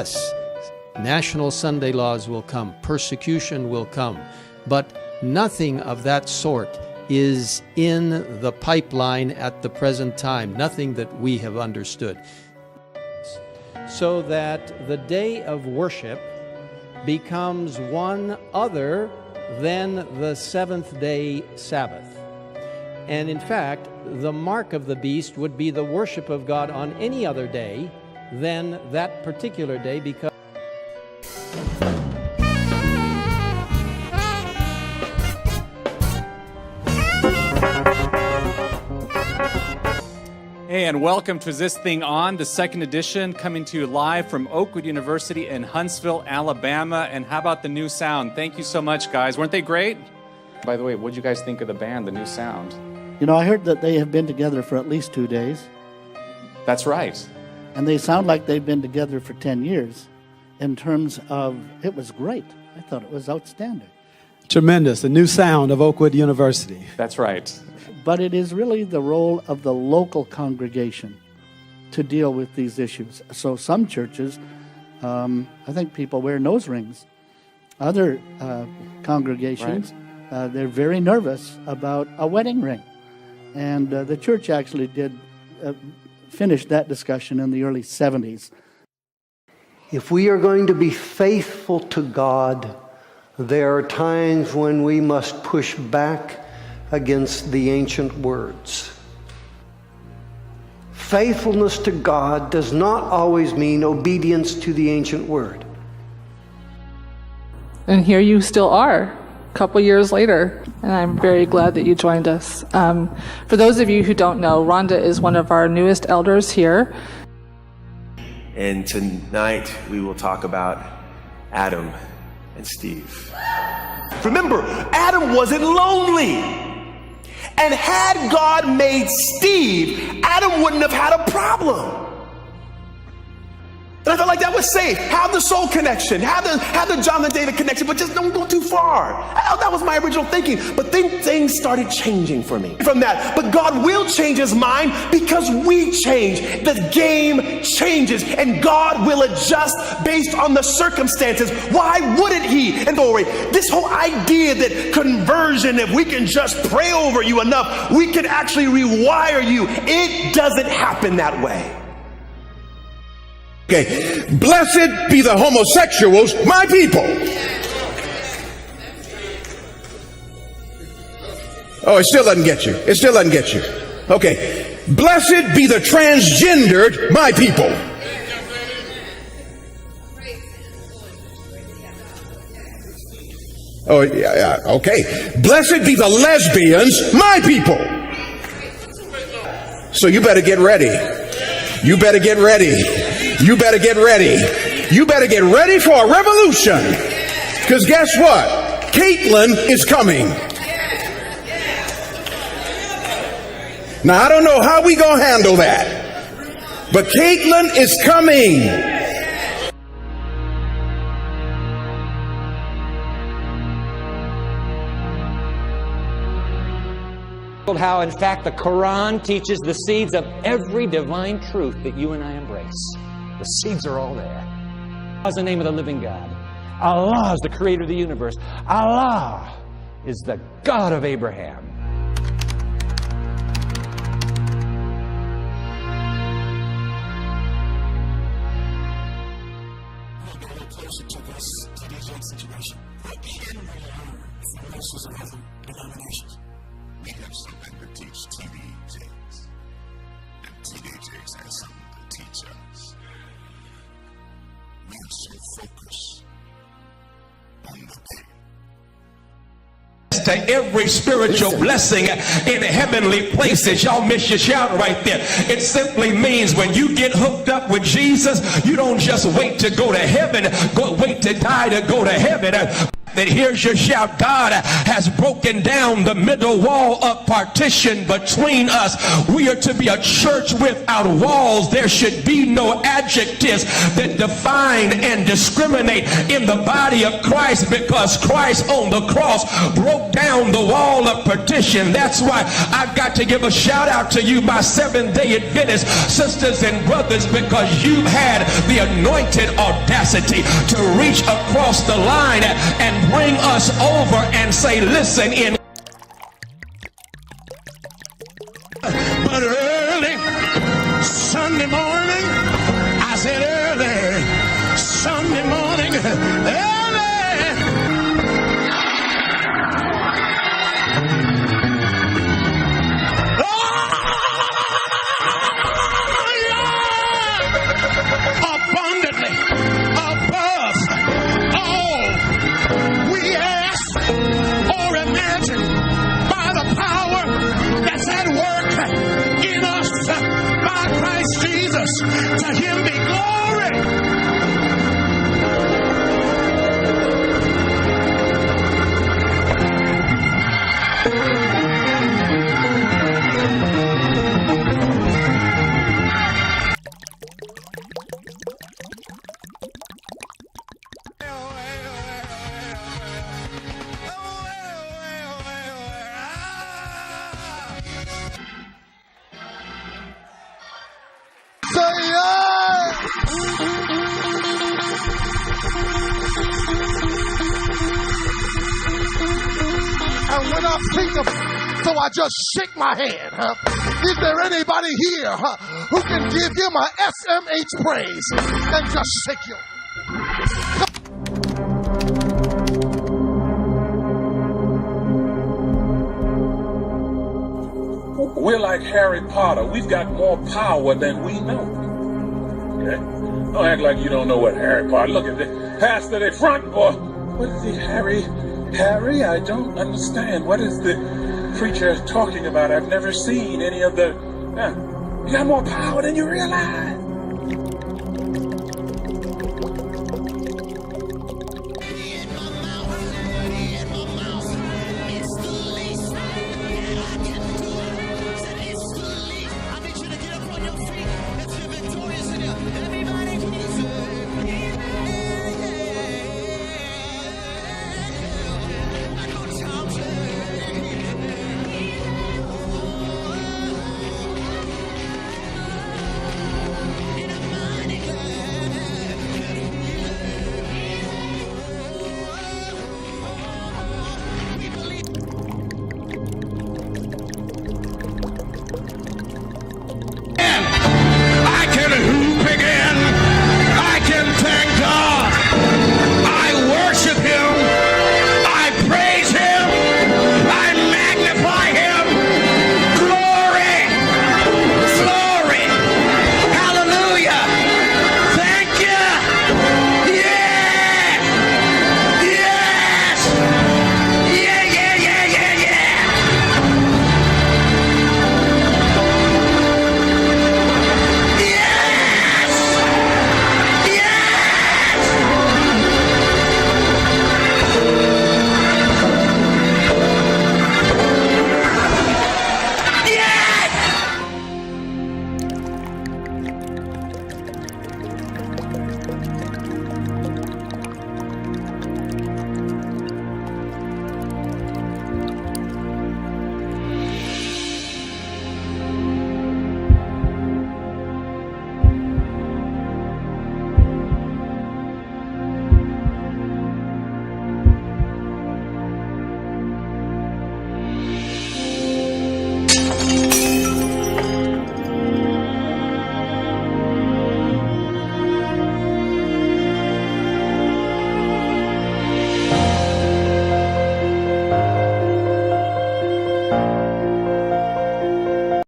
yes, national Sunday laws will come, persecution will come, but nothing of that sort is in the pipeline at the present time, nothing that we have understood. So that the day of worship becomes one other than the seventh-day Sabbath. And in fact, the mark of the beast would be the worship of God on any other day than that particular day, because Hey, and welcome to This Thing On, the second edition, coming to you live from Oakwood University in Huntsville, Alabama. And how about the new sound? Thank you so much, guys. Weren't they great? By the way, what did you guys think of the band, the new sound? You know, I heard that they have been together for at least 2 days. That's right. And they sound like they've been together for 10 years in terms of, it was great. I thought it was outstanding. Tremendous, the new sound of Oakwood University. That's right. But it is really the role of the local congregation to deal with these issues. So some churches, I think people wear nose rings. Other congregations, they're very nervous about a wedding ring. And the church actually did finish that discussion in the early 70s. If we are going to be faithful to God, there are times when we must push back against the ancient words. Faithfulness to God does not always mean obedience to the ancient word. And here you still are, a couple years later, and I'm very glad that you joined us. For those of you who don't know, Rhonda is one of our newest elders here. And tonight we will talk about Adam and Steve. Remember, Adam wasn't lonely. And had God made Steve, Adam wouldn't have had a problem. And I felt like that was safe. Have the soul connection, have the Jonathan David connection, but just don't go too far. That was my original thinking. But then things started changing for me from that. But God will change his mind because we change. The game changes, and God will adjust based on the circumstances. Why wouldn't he? And don't worry, this whole idea that conversion, if we can just pray over you enough, we can actually rewire you. It doesn't happen that way. Okay, blessed be the homosexuals, my people. Oh, it still doesn't get you. It still doesn't get you. Okay, blessed be the transgendered, my people. Oh, yeah, okay. Blessed be the lesbians, my people. So you better get ready. You better get ready. You better get ready. You better get ready for a revolution. Because guess what? Caitlin is coming. Now, I don't know how we going to handle that. But Caitlin is coming. How, in fact, the Quran teaches the seeds of every divine truth that you and I embrace. The seeds are all there. Allah is the name of the living God. Allah is the creator of the universe. Allah is the God of Abraham. We have something to teach teenagers, and teenagers have something to teach us. We are so focused on the pain. To every spiritual blessing in heavenly places. Y'all miss your shout right there. It simply means when you get hooked up with Jesus, you don't just wait to go to heaven, wait to die to go to heaven. that here's your shout. God has broken down the middle wall of partition between us. We are to be a church without walls. There should be no adjectives that define and discriminate in the body of Christ, because Christ on the cross broke down the wall of partition. That's why I've got to give a shout out to you, my Seventh Day Adventist sisters and brothers, because you've had the anointed audacity to reach across the line and bring us over and say, listen, in but early Sunday morning, I said early Sunday morning, early. Abundantly above all we ask or imagine, by the power that's at work in us by Christ Jesus. To him be glory. And when I think of it, so I just shake my hand. Is there anybody here who can give him a SMH praise and just shake you? We're like Harry Potter. We've got more power than we know. Okay? Don't act like you don't know what Harry Potter. Look at the pastor, the front boy. What is he, Harry? Harry, I don't understand. What is the preacher talking about? I've never seen any of the... You got more power than you realize.